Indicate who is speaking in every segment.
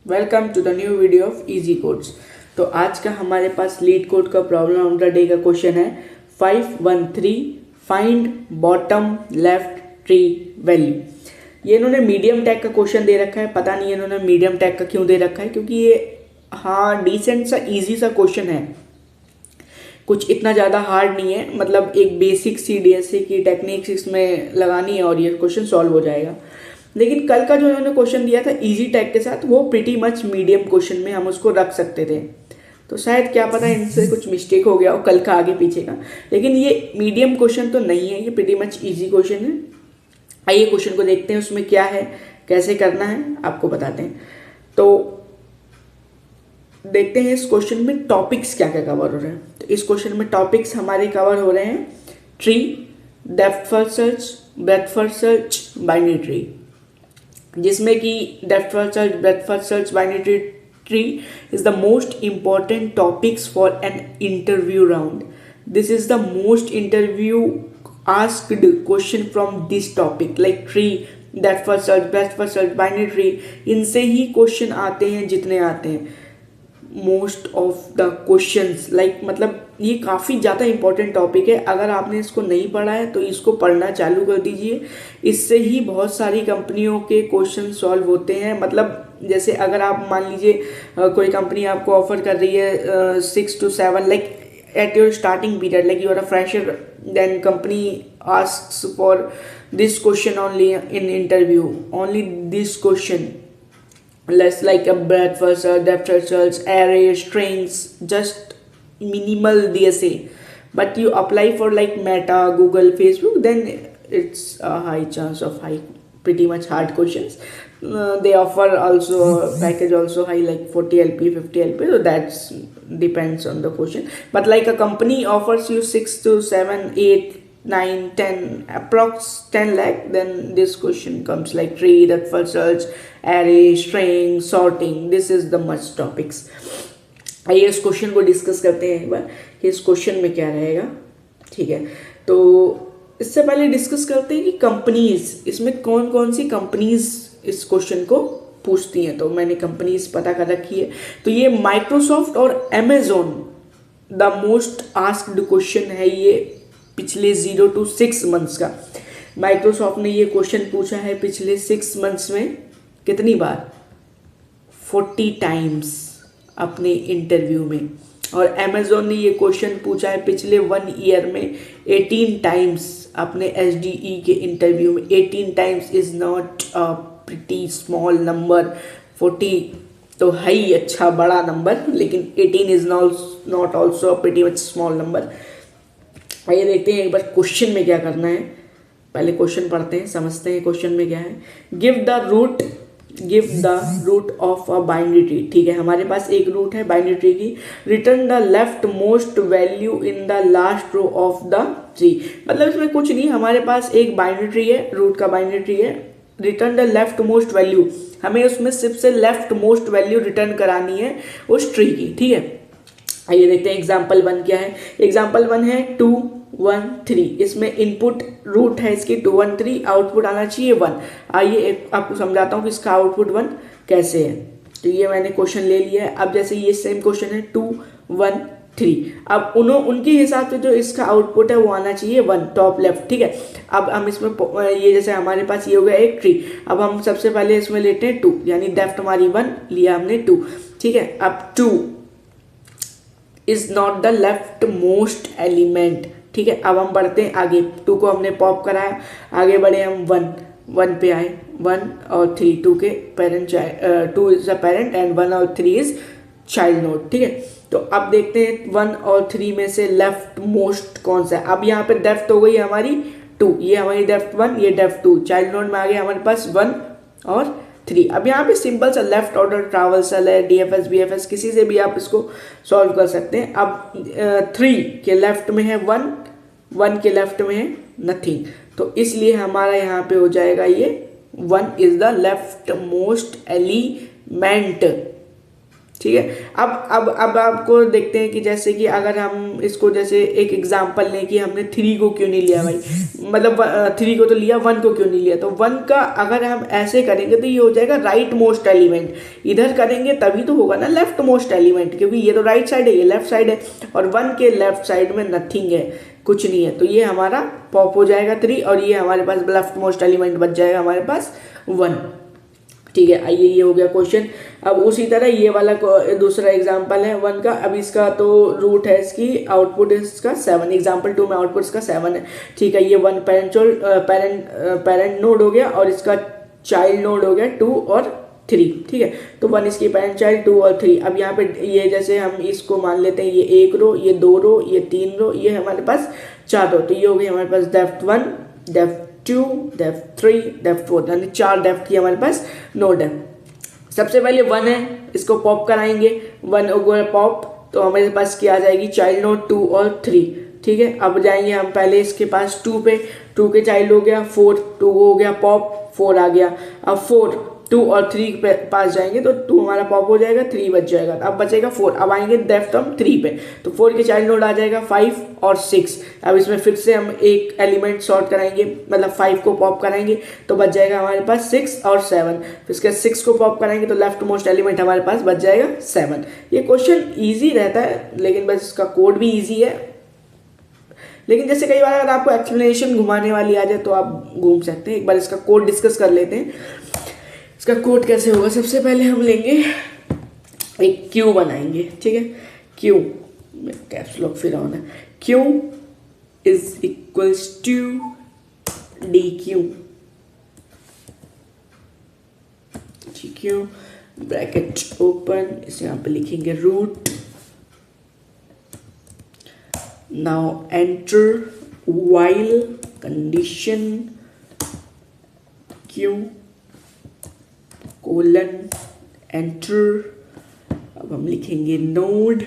Speaker 1: Welcome to the new video of easy codes. तो आज का हमारे पास लीड कोड का प्रॉब्लम ऑफ द डे का क्वेश्चन है 513 find bottom left tree value. ये इन्होंने मीडियम टैग का क्वेश्चन दे रखा है। पता नहीं इन्होंने मीडियम टैग का क्यों दे रखा है, क्योंकि ये डिसेंट सा इजी सा क्वेश्चन है, कुछ इतना ज़्यादा हार्ड नहीं है। मतलब एक बेसिक सी डीएसए की टेक्निक्स इसमें लगानी है और ये क्वेश्चन सॉल्व हो जाएगा। लेकिन कल का जो इन्होंने क्वेश्चन दिया था इजी टैग के साथ, वो प्रीटी मच मीडियम क्वेश्चन में हम उसको रख सकते थे। तो शायद क्या पता इनसे कुछ मिस्टेक हो गया हो कल का आगे पीछे का, लेकिन ये मीडियम क्वेश्चन तो नहीं है, ये प्रीटी मच इजी क्वेश्चन है। आइए क्वेश्चन को देखते हैं, उसमें क्या है, कैसे करना है, आपको बताते हैं। तो देखते हैं इस क्वेश्चन में टॉपिक्स क्या क्या कवर हो रहे हैं। तो इस क्वेश्चन में टॉपिक्स हमारे कवर हो रहे हैं tree, depth first search, breadth first search, binary tree. जिसमें कि depth first search, breadth first search, binary tree is the most important topics for an interview round. This is the most interview asked question from this topic, like tree, depth first search, breadth first search, binary tree. इनसे ही question आते हैं जितने आते हैं। Most of the questions मतलब ये काफ़ी ज़्यादा इंपॉर्टेंट टॉपिक है। अगर आपने इसको नहीं पढ़ा है तो इसको पढ़ना चालू कर दीजिए। इससे ही बहुत सारी कंपनियों के क्वेश्चन सॉल्व होते हैं। मतलब जैसे अगर आप मान लीजिए कोई कंपनी आपको ऑफर कर रही है 6 to 7, like at your starting period, like you are a fresher, then company asks for this question only in interview, only this question, less like a breadth first search, depth first search, array, strings, just minimal DSA. But you apply for like Meta, Google, Facebook, then it's a high chance of pretty much hard questions. They offer also package also high, like 40 LP, 50 LP, so that's depends on the question. But like a company offers you 6 to 7, 8, 9, 10, approx 10 lakh, then this question comes like tree, depth first search, array, string, sorting. This is the much topics. आइए इस question को discuss करते हैं एक बार कि इस question में क्या रहेगा। ठीक है, तो इससे पहले डिस्कस करते हैं कि कंपनीज, इसमें कौन कौन सी कंपनीज इस क्वेश्चन को पूछती हैं। तो मैंने कंपनीज पता कर रखी है। तो ये माइक्रोसॉफ्ट और Amazon the most asked question है ये पिछले 0 to 6 मंथ्स का। माइक्रोसॉफ्ट ने ये क्वेश्चन पूछा है पिछले 6 मंथ्स में कितनी बार, 40 टाइम्स अपने इंटरव्यू में। और अमेजोन ने ये क्वेश्चन पूछा है पिछले 1 ईयर में 18 टाइम्स अपने SDE के इंटरव्यू में। 18 times is not a pretty small number. 40 तो है ही अच्छा बड़ा नंबर, लेकिन 18 is not also a pretty much small number. आइए देखते हैं एक बार क्वेश्चन में क्या करना है। पहले क्वेश्चन पढ़ते हैं, समझते हैं क्वेश्चन में क्या है। Give the root of a binary tree. ठीक है, हमारे पास एक रूट है बाइनरी ट्री की। Return the left most value in the last row of the tree. मतलब इसमें कुछ नहीं, हमारे पास एक बाइनरी ट्री है, रूट का बाइनरी ट्री है। Return the left most value, हमें उसमें सिर्फ से लेफ्ट मोस्ट वैल्यू रिटर्न करानी है उस ट्री की। ठीक है, आइए देखते हैं एग्जाम्पल 1 क्या है। एग्जाम्पल 1 है 2 1 3। इसमें इनपुट रूट है इसकी 2 1 3, आउटपुट आना चाहिए 1। आइए आपको समझाता हूँ कि इसका आउटपुट 1 कैसे है। तो ये मैंने क्वेश्चन ले लिया है। अब जैसे ये सेम क्वेश्चन है 2 1 3, अब उनके हिसाब से जो इसका आउटपुट है वो आना चाहिए 1 टॉप लेफ्ट। ठीक है, अब हम इसमें ये जैसे हमारे पास ये हो गया एक ट्री। अब हम सबसे पहले इसमें लेते हैं 2, यानी डेप्थ हमारी 1 लिया हमने 2। ठीक है, अब 2 is not the left most element. ठीक है, अब हम बढ़ते हैं आगे। 2 को हमने पॉप कराया, आगे बढ़े हम 1 पे आए। 1 और 3 2 के parent, 2 is the parent and 1 और 3 इज चाइल्ड नोड। ठीक है, तो अब देखते हैं 1 और 3 में से लेफ्ट मोस्ट कौन सा है। अब यहाँ पे डेप्थ हो गई हमारी 2, ये हमारी डेप्थ 1, ये डेप्थ 2। चाइल्ड नोड में आ गया हमारे पास 1 और 3। अब यहाँ पे सिंपल सा लेफ्ट ऑर्डर ट्रावर्सल है, DFS BFS किसी से भी आप इसको सॉल्व कर सकते हैं। अब 3 के लेफ्ट में है 1, 1 के लेफ्ट में है नथिंग, तो इसलिए हमारा यहाँ पे हो जाएगा ये 1 is the left most element. ठीक है। अब आपको देखते हैं कि जैसे कि अगर हम इसको जैसे एक एग्जांपल लें कि हमने 3 को क्यों नहीं लिया भाई, मतलब 3 को तो लिया, 1 को क्यों नहीं लिया। तो 1 का अगर हम ऐसे करेंगे तो ये हो जाएगा राइट मोस्ट एलिमेंट, इधर करेंगे तभी तो होगा ना लेफ्ट मोस्ट एलिमेंट, क्योंकि ये तो राइट साइड है, ये लेफ्ट साइड है, और 1 के लेफ्ट साइड में नथिंग है, कुछ नहीं है, तो ये हमारा पॉप हो जाएगा 3, और ये हमारे पास लेफ्ट मोस्ट एलिमेंट बच जाएगा हमारे पास 1। ठीक है, आइए ये हो गया क्वेश्चन। अब उसी तरह ये वाला दूसरा एग्जांपल है 1 का। अब इसका तो रूट है, इसकी आउटपुट इसका 7, एग्जांपल 2 में आउटपुट इसका 7 है। ठीक है, ये 1 पेरेंट नोड हो गया और इसका चाइल्ड नोड हो गया 2 और 3। ठीक है, तो 1 इसकी पेरेंट चाइल्ड, 2 और 3। अब यहाँ पे ये जैसे हम इसको मान लेते हैं, ये 1 रो, ये 2 रो, ये 3 रो, ये हमारे पास 4 रो, तो ये हो गई हमारे पास डेप्थ 1, डेप्थ 2, डेप्थ 3, डेप्थ 4, यानी 4 डेप्थ की हमारे पास नोड है। सबसे पहले 1 है, इसको पॉप कराएंगे, 1 हो पॉप, तो हमारे पास क्या आ जाएगी चाइल्ड नोड 2 और 3। ठीक है, अब जाएंगे हम पहले इसके पास 2 पे, 2 के चाइल्ड हो गया 4, 2 हो गया पॉप, 4 आ गया। अब 4, 2 और 3 पे पास जाएंगे तो 2 हमारा पॉप हो जाएगा, 3 बच जाएगा, अब बचेगा 4। अब आएंगे डेप्थ हम 3 पे, तो 4 के चाइल्ड नोड आ जाएगा 5 और 6। अब इसमें फिर से हम एक एलिमेंट सॉर्ट कराएंगे, मतलब 5 को पॉप कराएंगे तो बच जाएगा हमारे पास 6 और 7। फिर इसके 6 को पॉप कराएंगे तो लेफ्ट मोस्ट एलिमेंट हमारे पास बच जाएगा 7। ये क्वेश्चन ईजी रहता है, लेकिन बस इसका कोड भी ईजी है, लेकिन जैसे कई बार अगर आपको एक्सप्लेनेशन घुमाने वाली आ जाए तो आप घूम सकते हैं। एक बार इसका कोड डिस्कस कर लेते हैं। इसका कोड कैसे होगा, सबसे पहले हम लेंगे एक क्यू बनाएंगे। ठीक है, क्यू कैप्स लॉक फिर ऑन है, Q is equals to deque, Q bracket open, इस यहाँ पे लिखेंगे root. Now enter while condition Q colon enter. अब हम लिखेंगे node,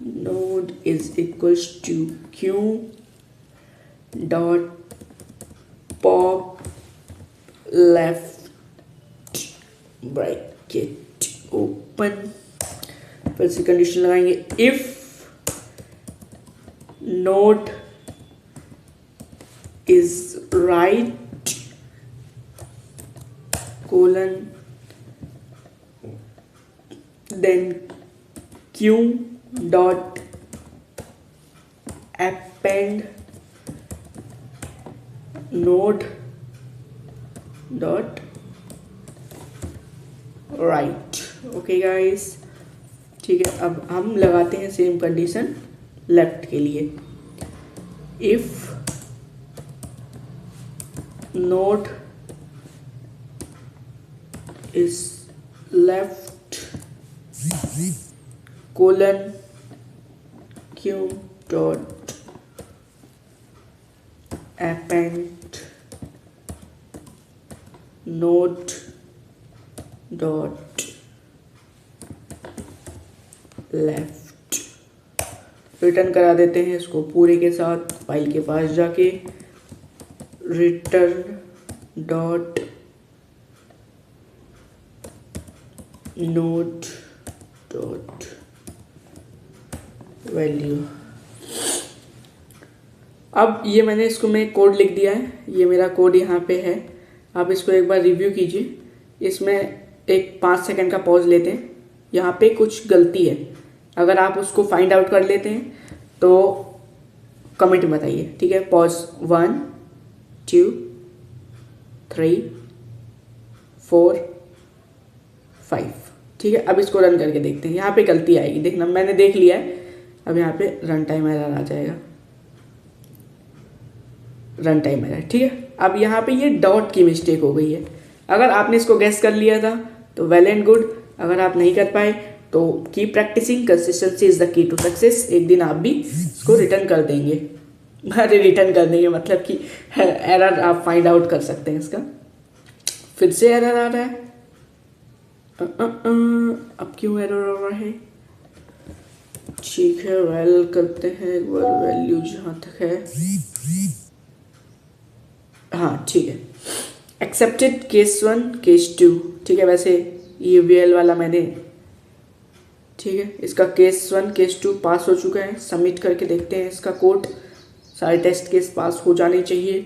Speaker 1: node is equals to Q dot pop left bracket open, फिर से कंडीशन लगाएंगे if node is right colon then q dot append node dot right। Okay guys, ठीक है, अब हम लगाते हैं सेम कंडीशन लेफ्ट के लिए, if node is left colon q dot append node dot left। Return करा देते हैं इसको पूरे के साथ, फाइल के पास जाके return dot node dot value. अब ये मैंने इसको मैं कोड लिख दिया है, ये मेरा कोड यहाँ पे है, आप इसको एक बार रिव्यू कीजिए। इसमें एक 5 सेकंड का पॉज लेते हैं, यहाँ पे कुछ गलती है, अगर आप उसको फाइंड आउट कर लेते हैं तो कमेंट बताइए। ठीक है, पॉज 1 2 3 4 5। ठीक है, अब इसको रन करके देखते हैं, यहाँ पे गलती आएगी, देखना मैंने देख लिया है। अब यहाँ पे रन टाइम एरर आ जाएगा, रन टाइम एरर। ठीक है, अब यहाँ पे ये डॉट की मिस्टेक हो गई है। अगर आपने इसको गेस कर लिया था तो वेल एंड गुड, अगर आप नहीं कर पाए तो keep practicing, consistency is the key to success. एक दिन आप भी इसको रिटर्न कर देंगे, अरे रिटर्न कर देंगे मतलब कि एरर आप फाइंड आउट कर सकते हैं इसका। फिर से एरर आ रहा है, अब क्यों एरर आ रहा है? ठीक है, वेल करते हैं एक बार, वैल्यू जहाँ तक है, हाँ ठीक है, एक्सेप्टेड केस 1 केस 2। ठीक है, वैसे ये वेल वाला मैंने ठीक है, इसका केस 1 केस 2 पास हो चुका है। सबमिट करके देखते हैं इसका कोड। सारे टेस्ट केस पास हो जाने चाहिए,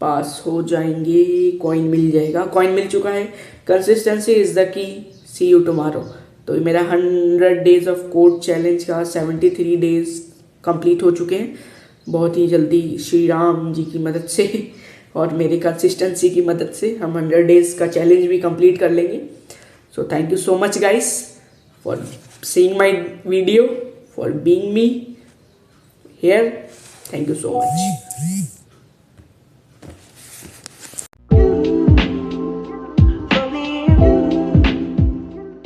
Speaker 1: पास हो जाएंगे, कॉइन मिल जाएगा, कॉइन मिल चुका है। Consistency is the key, C you tomorrow. तो मेरा 100 डेज ऑफ कोड चैलेंज का 73 डेज कंप्लीट हो चुके हैं बहुत ही जल्दी, श्री राम जी की मदद से और मेरी कंसिस्टेंसी की मदद से हम 100 डेज का चैलेंज भी कंप्लीट कर लेंगे। So thank you so much guys for seeing my video, for being me here. Thank you so much.